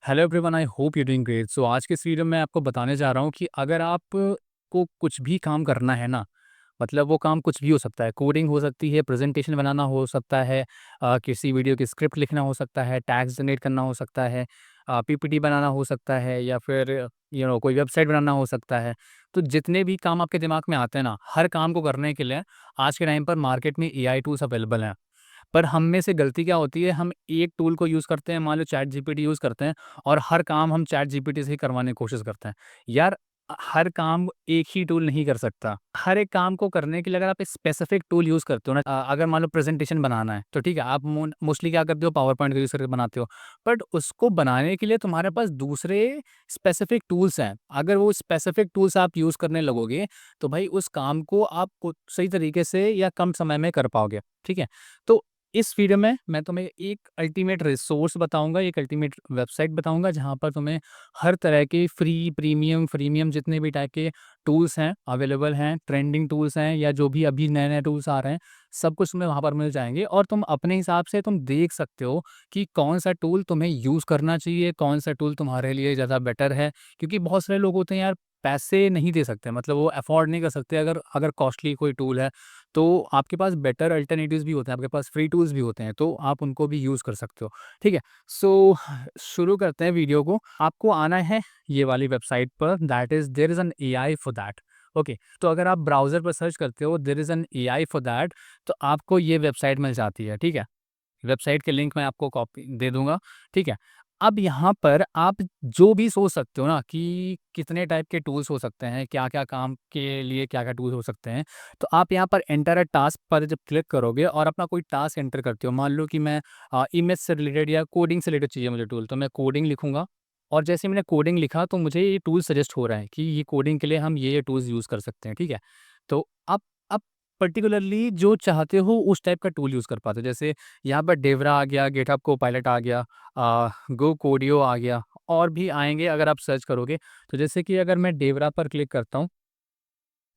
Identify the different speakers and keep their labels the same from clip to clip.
Speaker 1: Hello everyone, I hope you doing great. So आज के इस वीडियो में आपको बताने जा रहा हूँ कि अगर आप को कुछ भी काम करना है ना, मतलब वो काम कुछ भी हो सकता है। कोडिंग हो सकती है, प्रेजेंटेशन बनाना हो सकता है, किसी वीडियो की स्क्रिप्ट लिखना हो सकता है, टैग्स जनरेट करना हो सकता है, पीपीटी बनाना हो सकता है, या फिर कोई वेबसाइट बनाना हो सकता है। तो जितने भी काम आपके दिमाग में आते हैं ना, हर काम को करने के लिए आज के टाइम पर मार्केट में एआई टूल्स अवेलेबल हैं। पर हम में से गलती क्या होती है, हम एक टूल को यूज़ करते हैं, मान लो चैट जीपीटी यूज़ करते हैं और हर काम हम चैट जीपीटी से ही करवाने की कोशिश करते हैं। यार, हर काम एक ही टूल नहीं कर सकता। हर एक काम को करने के लिए अगर आप एक स्पेसिफिक टूल यूज़ करते हो ना, अगर मान लो प्रेजेंटेशन बनाना है तो ठीक है, आप मोस्टली क्या करते हो, पावर पॉइंट का यूज़ करके बनाते हो। बट उसको बनाने के लिए तुम्हारे पास दूसरे स्पेसिफिक टूल्स हैं। अगर वो स्पेसिफिक टूल्स आप यूज़ करने लगोगे तो भाई उस काम को आप सही तरीके से या कम समय में कर पाओगे। ठीक है, तो इस वीडियो में मैं तुम्हें एक अल्टीमेट रिसोर्स बताऊंगा, एक अल्टीमेट वेबसाइट बताऊंगा जहां पर तुम्हें हर तरह के फ्रीमियम जितने भी टाइप के टूल्स हैं अवेलेबल हैं, ट्रेंडिंग टूल्स हैं या जो भी अभी नए नए टूल्स आ रहे हैं, सब कुछ तुम्हें वहां पर मिल जाएंगे। और तुम अपने हिसाब से तुम देख सकते हो कि कौन सा टूल तुम्हें यूज़ करना चाहिए, कौन सा टूल तुम्हारे लिए ज़्यादा बेटर है। क्योंकि बहुत सारे लोग होते हैं यार, पैसे नहीं दे सकते, मतलब वो अफोर्ड नहीं कर सकते। अगर अगर कॉस्टली कोई टूल है तो आपके पास बेटर अल्टरनेटिव्स भी होते हैं, आपके पास फ्री टूल्स भी होते हैं, तो आप उनको भी यूज़ कर सकते हो। ठीक है, सो शुरू करते हैं वीडियो को। आपको आना है ये वाली वेबसाइट पर, that is there is an AI for that. Okay, तो अगर आप ब्राउज़र पर सर्च करते हो there is an AI for that, तो आपको ये वेबसाइट मिल जाती है। ठीक है, वेबसाइट के लिंक मैं आपको कॉपी दे दूँगा। ठीक है, अब यहाँ पर आप जो भी सोच सकते हो ना कि कितने टाइप के टूल्स हो सकते हैं, क्या-क्या काम के लिए क्या-क्या टूल्स हो सकते हैं। तो आप यहाँ पर एंटर अ टास्क पर जब क्लिक करोगे और अपना कोई टास्क एंटर करते हो, मान लो कि मैं इमेज से रिलेटेड या कोडिंग से रिलेटेड चाहिए मुझे टूल, तो मैं कोडिंग लिखूँगा। और जैसे ही मैंने कोडिंग लिखा तो मुझे ये टूल सजेस्ट हो रहा है कि ये कोडिंग के लिए हम ये टूल्स यूज़ कर सकते हैं। ठीक है, तो आप पर्टिकुलरली जो चाहते हो उस टाइप का टूल यूज़ कर पाते हो। जैसे यहाँ पर डेवरा आ गया, गिटहब कोपायलट आ गया, गो कोडियो आ गया, और भी आएँगे अगर आप सर्च करोगे। तो जैसे कि अगर मैं डेवरा पर क्लिक करता हूँ,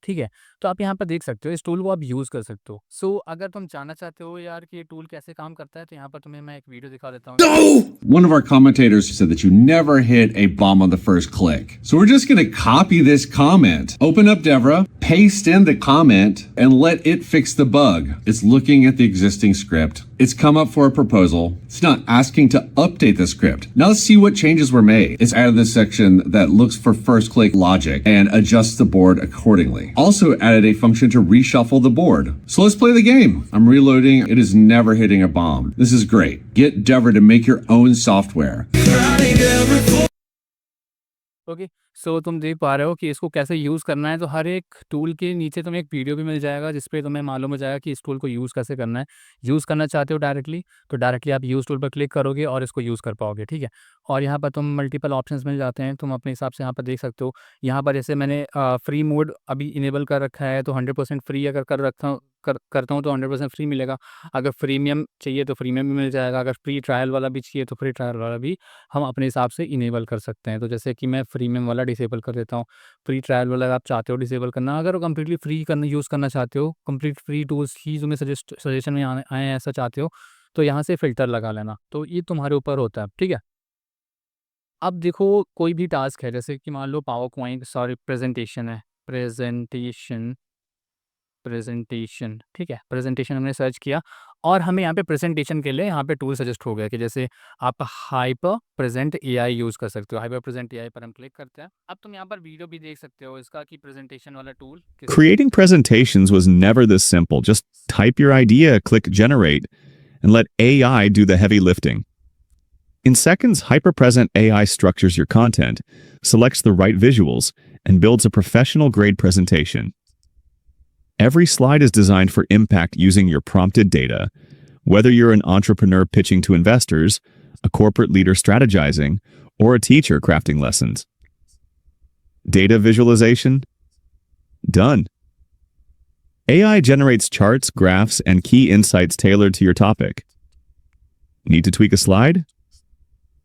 Speaker 1: ठीक है, तो आप यहाँ पर देख सकते हो इस टूल को आप यूज़ कर सकते हो। सो अगर तुम जानना चाहते हो यार कि ये टूल कैसे काम करता है, तो यहाँ पर तुम्हें मैं एक वीडियो दिखा देता हूँ।
Speaker 2: No! One of our commentators said that you never hit a bomb on the first click. So we're just going to copy this comment. Open up Devra, paste in the comment, and let it fix the bug. It's looking at the existing script. It's come up for a proposal. It's not asking to update the script. Now let's see what changes were made. It's added this section that looks for first click logic and adjusts the board accordingly. Also added a function to reshuffle the board. So let's play the game. I'm reloading. It is never hitting a bomb. This is great. Get Devra to make your own software.
Speaker 1: Okay, so तुम देख पा रहे हो कि इसको कैसे use करना है। तो हर एक टूल के नीचे तुम्हें एक वीडियो भी मिल जाएगा जिस पे तुम्हें मालूम हो जाएगा कि इस टूल को यूज़ कैसे करना है। यूज़ करना चाहते हो डायरेक्टली, तो डायरेक्टली आप यूज़ टूल पर क्लिक करोगे और इसको यूज़ कर पाओगे। ठीक है, और यहाँ पर तुम मल्टीपल ऑप्शंस मिल जाते हैं, तुम अपने हिसाब से यहाँ पर देख सकते हो। यहाँ पर जैसे मैंने फ्री मोड अभी इनेबल कर रखा है, तो 100% फ्री अगर कर रखा हूँ करता हूँ तो 100% फ्री मिलेगा। अगर प्रीमियम चाहिए तो प्रीमियम भी मिल जाएगा, अगर फ्री ट्रायल वाला भी चाहिए तो फ्री ट्रायल वाला भी हम अपने हिसाब से इनेबल कर सकते हैं। तो जैसे कि मैं प्रीमियम वाला डिसेबल कर देता हूँ, फ्री ट्रायल वाला अगर आप चाहते हो डिसेबल करना, अगर कंप्लीटली फ्री करना यूज़ करना चाहते हो, कंप्लीट फ्री टूल्स ही तुम्हें सजेशन में आए आए हैं ऐसा चाहते हो, तो यहाँ से फ़िल्टर लगा लेना। तो ये तुम्हारे ऊपर होता है। ठीक है, अब देखो कोई भी टास्क है, जैसे कि मान low power point sorry presentation है, प्रेजेंटेशन ठीक है, प्रेजेंटेशन हमने सर्च किया और हमें यहाँ पे प्रेजेंटेशन के लिए यहाँ पे टूल सजेस्ट हो गया कि जैसे आप हाइपर प्रेजेंट एआई यूज़ कर सकते हो। हाइपर प्रेजेंट एआई पर हम क्लिक करते हैं। अब तुम यहाँ पर वीडियो भी देख सकते हो इसका कि प्रेजेंटेशन वाला टूल किस
Speaker 3: Creating presentations was never this simple. Just type your idea, click generate, and let AI do the heavy lifting. In seconds, HyperPresent AI structures your content, selects the right visuals, and builds a professional grade presentation. Every slide is designed for impact using your prompted data. Whether you're an entrepreneur pitching to investors, a corporate leader strategizing, or a teacher crafting lessons. Data visualization? Done. AI generates charts, graphs, and key insights tailored to your topic. Need to tweak a slide?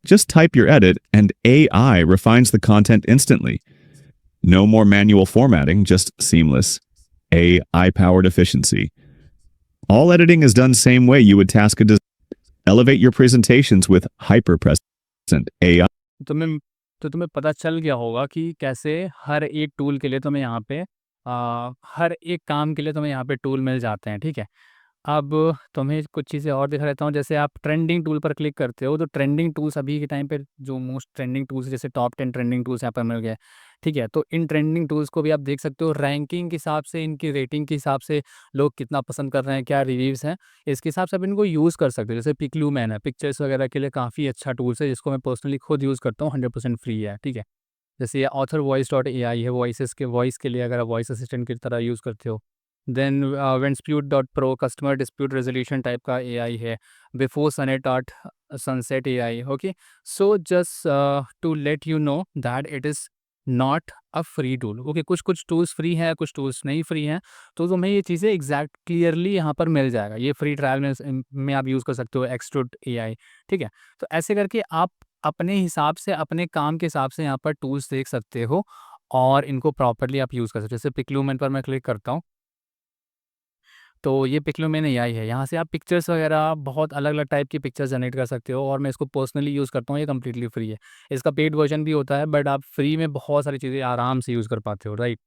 Speaker 3: Just type your edit and AI refines the content instantly. No more manual formatting, just seamless AI-powered efficiency. All editing is done same way you would task a designer. Elevate your presentations with HyperPresent AI.
Speaker 1: तुम्हें तो तुम्हें पता चल गया होगा कि कैसे हर एक टूल के लिए तुम्हें यहाँ पे हर एक काम के लिए तुम्हें यहाँ पे टूल मिल जाते हैं, ठीक है। अब तुम्हें कुछ चीज़ें और दिखा देता हूँ, जैसे आप ट्रेंडिंग टूल पर क्लिक करते हो तो ट्रेंडिंग टूल्स अभी के टाइम पे जो मोस्ट ट्रेंडिंग टूल्स, जैसे टॉप 10 ट्रेंडिंग टूल्स यहाँ पर मिल गए, ठीक है। तो इन ट्रेंडिंग टूल्स को भी आप देख सकते हो रैंकिंग के हिसाब से, इनकी रेटिंग के हिसाब से, लोग कितना पसंद कर रहे हैं, क्या रिव्यूज़ हैं, इसके हिसाब से आप इनको यूज़ कर सकते हो। जैसे पिकलूमैन है, पिक्चर्स वगैरह के लिए काफ़ी अच्छा टूल्स है, जिसको मैं पर्सनली खुद यूज़ करता हूँ, 100% फ्री है, ठीक है। जैसे ये ऑथर वॉइस डॉट एआई है, वॉइसेस के वॉइस के लिए अगर आप वॉइस असिस्टेंट की तरह यूज़ करते हो। देन वेंस्प्यूट dot pro customer dispute resolution type का एआई है। बिफोर सनेट dot sunset AI, okay. So just to let you know that it is not a free tool, okay. कुछ कुछ टूल्स फ्री हैं, कुछ टूल्स नहीं फ्री हैं, तो तुम्हें ये चीज़ें एग्जैक्ट क्लियरली यहाँ पर मिल जाएगा। ये फ्री ट्रायल में आप यूज़ कर सकते हो एक्सट्रूट एआई, ठीक है। तो ऐसे करके आप अपने हिसाब से, अपने काम के हिसाब से यहाँ पर टूल्स देख सकते हो और इनको प्रॉपर्ली आप यूज़ कर सकते हो। जैसे पिक्लूमेन पर मैं क्लिक करता हूँ, तो ये पिक्लूमेन एआई है। यहाँ से आप पिक्चर्स वगैरह बहुत अलग-अलग टाइप की पिक्चर्स जनरेट कर सकते हो और मैं इसको पर्सनली यूज़ करता हूँ, ये कंप्लीटली फ्री है। इसका पेड वर्ज़न भी होता है, बट आप फ्री में बहुत सारी चीज़ें आराम से यूज़ कर पाते हो, राइट?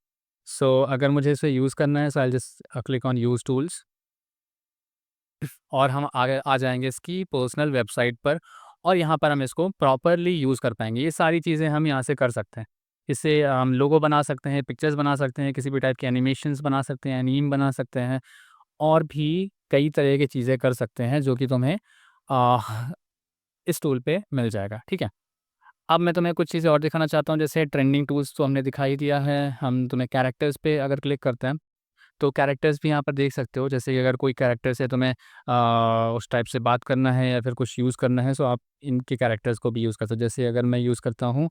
Speaker 1: सो अगर मुझे इसे यूज़ करना है, so I will just click on use tools और हम आगे आ जाएँगे इसकी पर्सनल वेबसाइट पर और यहाँ पर हम इसको प्रॉपर्ली यूज़ कर पाएँगे। ये सारी चीज़ें हम यहाँ से कर सकते हैं। इससे हम लोगो बना सकते हैं, पिक्चर्स बना सकते हैं, किसी भी टाइप के एनिमेशंस बना सकते हैं, एनीम बना सकते हैं और भी कई तरह की चीज़ें कर सकते हैं जो कि तुम्हें अ, इस टूल पे मिल जाएगा, ठीक है। अब मैं तुम्हें कुछ चीज़ें और दिखाना चाहता हूँ, जैसे ट्रेंडिंग टूल्स तो हमने दिखा ही दिया है। हम तुम्हें कैरेक्टर्स पे अगर क्लिक करते हैं तो कैरेक्टर्स भी यहाँ पर देख सकते हो। जैसे कि अगर कोई कैरेक्टर से तुम्हें उस टाइप से बात करना है या फिर कुछ यूज़ करना है, सो आप इनके कैरेक्टर्स को भी यूज़ कर सकते हो। जैसे अगर मैं यूज़ करता हूँ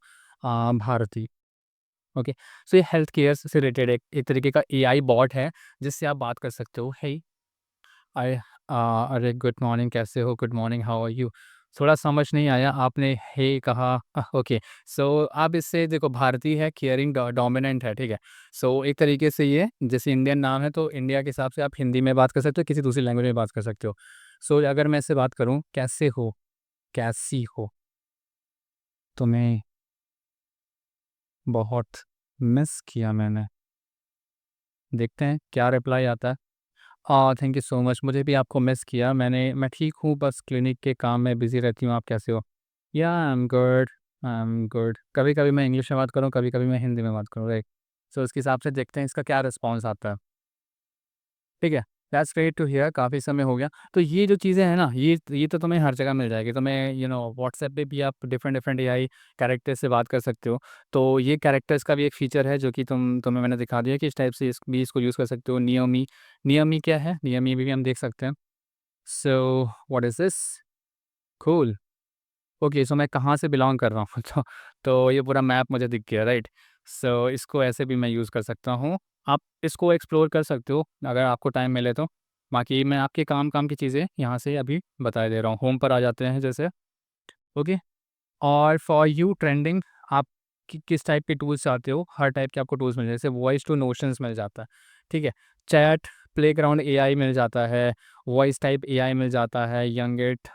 Speaker 1: भारती, ओके। सो ये हेल्थ केयर से रिलेटेड एक तरीके का एआई बॉट है, जिससे आप बात कर सकते हो। हे आई अरे गुड मॉर्निंग, कैसे हो? Good morning, how are you? थोड़ा समझ नहीं आया, आपने हे कहा, ओके। सो आप इससे देखो, भारती है, केयरिंग डोमिनेंट है, ठीक है। सो एक तरीके से ये जैसे इंडियन नाम है, तो इंडिया के हिसाब से आप हिंदी में बात कर सकते हो, किसी दूसरी लैंग्वेज में बात कर सकते हो। सो अगर मैं इससे बात करूँ, कैसे हो, कैसी हो, तुम्हें बहुत मिस किया मैंने। देखते हैं क्या रिप्लाई आता है। थैंक यू सो मच, मुझे भी आपको मिस किया मैंने। मैं ठीक हूँ, बस क्लिनिक के काम में बिज़ी रहती हूँ। आप कैसे हो? या आई एम गुड। कभी-कभी मैं इंग्लिश में बात करूँ, कभी-कभी मैं हिंदी में बात करूँ, राइट? सो उसके हिसाब से देखते हैं इसका क्या रिस्पॉन्स आता है। ठीक है, दैट्स ग्रेट टू हियर, काफ़ी समय हो गया। तो ये जो चीज़ें हैं ना, ये तो तुम्हें हर जगह मिल जाएगी। तुम्हें व्हाट्सएप पे भी आप डिफरेंट डिफरेंट एआई कैरेक्टर से बात कर सकते हो। तो ये कैरेक्टर्स का भी एक फीचर है जो कि तुम्हें मैंने दिखा दिया कि इस टाइप से इसको यूज़ कर सकते हो। नियोमी, नियमी क्या है? नियमी भी हम देख सकते हैं। So what is this? Cool. Okay, so मैं कहाँ से बिलॉन्ग कर रहा हूँ तो ये पूरा मैप मुझे दिख गया, राइट। सो इसको ऐसे भी मैं यूज़ कर सकता हूँ। आप इसको एक्सप्लोर कर सकते हो अगर आपको टाइम मिले तो। बाकी मैं आपके काम की चीज़ें यहाँ से अभी बता दे रहा हूँ। होम पर आ जाते हैं जैसे, ओके। और फॉर यू ट्रेंडिंग, आप किस टाइप के टूल्स चाहते हो, हर टाइप के आपको टूल्स मिल जाए। जैसे वॉइस टू नोशंस मिल जाता है, ठीक है। चैट प्लेग्राउंड एआई मिल जाता है, वॉइस टाइप एआई मिल जाता है, यंगिट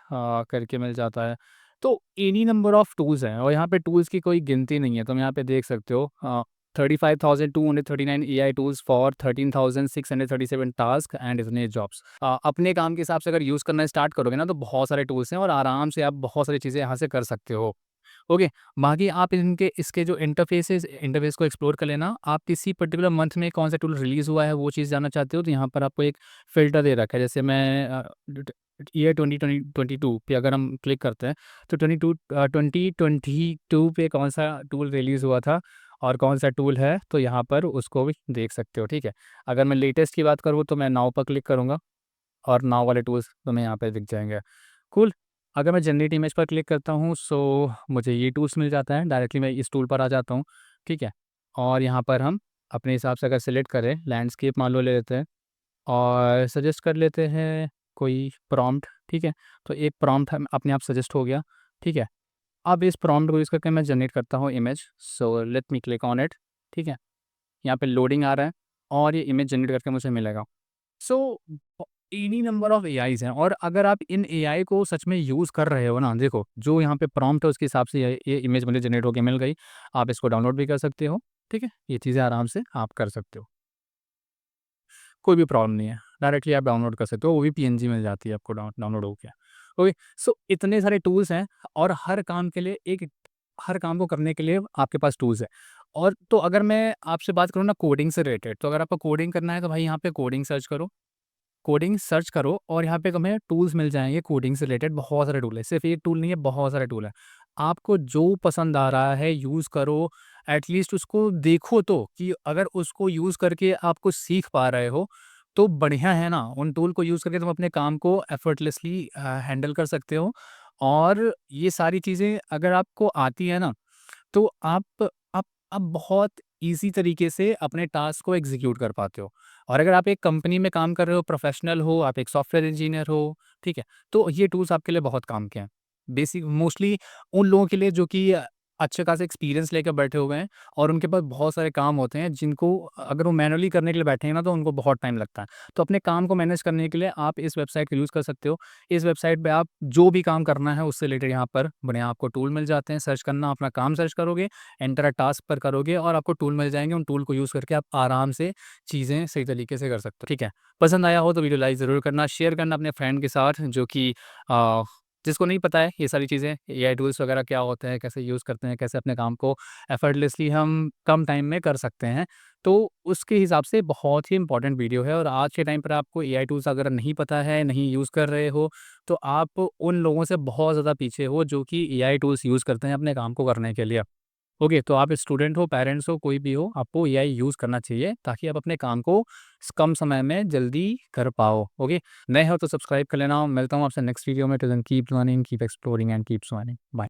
Speaker 1: करके मिल जाता है। तो एनी नंबर ऑफ टूल्स हैं और यहाँ पे टूल्स की कोई गिनती नहीं है। तुम यहाँ पे देख सकते हो 35,239 AI tools for 13,637 task and इतने जॉब्स। अपने काम के हिसाब से अगर यूज़ करना स्टार्ट करोगे ना, तो बहुत सारे टूल्स हैं और आराम से आप बहुत सारी चीज़ें यहाँ से कर सकते हो। ओके, बाकी आप इनके इसके जो इंटरफेस को एक्सप्लोर कर लेना। आप किसी पर्टिकुलर मंथ में कौन सा टूल रिलीज़ हुआ है, वो चीज़ जानना चाहते हो, तो यहाँ पर आपको एक फ़िल्टर दे रखा है। जैसे मैं ईयर 2022 पे अगर हम क्लिक करते हैं, तो 2022 पे कौन-सा टूल रिलीज़ हुआ था और कौन-सा टूल है, तो यहाँ पर उसको भी देख सकते हो, ठीक है। अगर मैं लेटेस्ट की बात करूँ, तो मैं नाउ पर क्लिक करूँगा और नाउ वाले टूल्स तुम्हें यहाँ पे दिख जाएँगे। कूल। अगर मैं जनरेट इमेज पर क्लिक करता हूँ, सो मुझे ये टूल्स मिल जाता है। डायरेक्टली मैं इस टूल पर आ जाता हूँ, ठीक है। और यहाँ पर हम अपने हिसाब से अगर सेलेक्ट करें, लैंडस्केप मान लो ले लेते हैं और सजेस्ट कर लेते हैं कोई प्रॉम्प्ट, ठीक है। तो एक प्रॉम्प्ट हम अपने आप सजेस्ट हो गया, ठीक है। अब इस प्रॉम्प्ट को यूज़ करके मैं जनरेट करता हूँ image, so let me click on it, ठीक है। यहाँ पे लोडिंग आ रहा है और ये इमेज जनरेट करके मुझे मिलेगा। So any number of AIs हैं और अगर आप इन एआई को सच में यूज़ कर रहे हो ना, देखो जो यहाँ पे प्रॉम्प्ट है उसके हिसाब से ये इमेज मुझे जनरेट होके मिल गई। आप इसको डाउनलोड भी कर सकते हो, ठीक है? ये चीज़ें आराम से आप कर सकते हो। कोई भी प्रॉब्लम नहीं है, डायरेक्टली आप डाउनलोड कर सकते हो, वो भी पीएनजी मिल जाती है आपको डाउनलोड होके। ओके, सो इतने सारे टूल्स हैं और हर काम को करने के लिए आपके पास टूल्स हैं। और तो अगर मैं आपसे बात करूँ ना कोडिंग से रिलेटेड, तो अगर आपको कोडिंग करना है तो भाई यहाँ पे कोडिंग सर्च करो और यहाँ पे तुम्हें टूल्स मिल जाएँगे कोडिंग से रिलेटेड बहुत सारे टूल हैं। सिर्फ़ एक टूल नहीं है, बहुत सारे टूल हैं। आपको जो पसंद आ रहा है यूज़ करो, एटलीस्ट उसको देखो तो कि अगर उसको यूज़ करके आप कुछ सीख पा रहे हो, तो बढ़िया है ना। उन टूल को यूज़ करके तुम अपने काम को एफर्टलेसली हैंडल कर सकते हो और ये सारी चीज़ें अगर आपको आती है ना तो आप आप बहुत ईज़ी तरीके से अपने टास्क को एग्ज़ीक्यूट कर पाते हो। और अगर आप एक कंपनी में काम कर रहे हो, प्रोफ़ेशनल हो, आप एक सॉफ्टवेयर इंजीनियर हो, ठीक है? तो ये टूल्स आपके लिए बहुत काम के हैं। बेसिक मोस्टली उन लोगों के लिए जो कि अच्छे खासा एक्सपीरियंस लेकर बैठे हुए हैं और उनके पास बहुत सारे काम होते हैं जिनको अगर वो मैनुअली करने के लिए बैठे हैं ना तो उनको बहुत टाइम लगता है। तो अपने काम को मैनेज करने के लिए आप इस वेबसाइट का यूज़ कर सकते हो। इस वेबसाइट पे आप जो भी काम करना है उससे रिलेटेड यहाँ पर बढ़िया आपको टूल मिल जाते हैं। सर्च करना, अपना काम सर्च करोगे, एंटर अ टास्क पर करोगे और आपको टूल मिल जाएँगे। उन टूल को यूज़ करके आप आराम से चीज़ें सही तरीके से कर सकते हो, ठीक है? पसंद आया हो तो वीडियो लाइक ज़रूर करना, शेयर करना अपने फ्रेंड के साथ जो कि अ, जिसको नहीं पता है ये सारी चीज़ें, एआई टूल्स वगैरह क्या होते हैं, कैसे यूज़ करते हैं, कैसे अपने काम को एफर्टलेसली हम कम टाइम में कर सकते हैं। तो उसके हिसाब से बहुत ही इम्पोर्टेंट वीडियो है और आज के टाइम पर आपको एआई टूल्स अगर नहीं पता है, नहीं यूज़ कर रहे हो, तो आप उन लोगों से बहुत ज़्यादा पीछे हो जो कि एआई टूल्स यूज़ करते हैं अपने काम को करने के लिए। ओके, तो आप स्टूडेंट हो, पेरेंट्स हो, कोई भी हो, आपको एआई यूज़ करना चाहिए ताकि आप अपने काम को कम समय में जल्दी कर पाओ। ओके, नए हो तो सब्सक्राइब कर लेना। मिलता हूँ आपसे नेक्स्ट वीडियो में। Till then keep learning, keep exploring and keep smiling. Bye.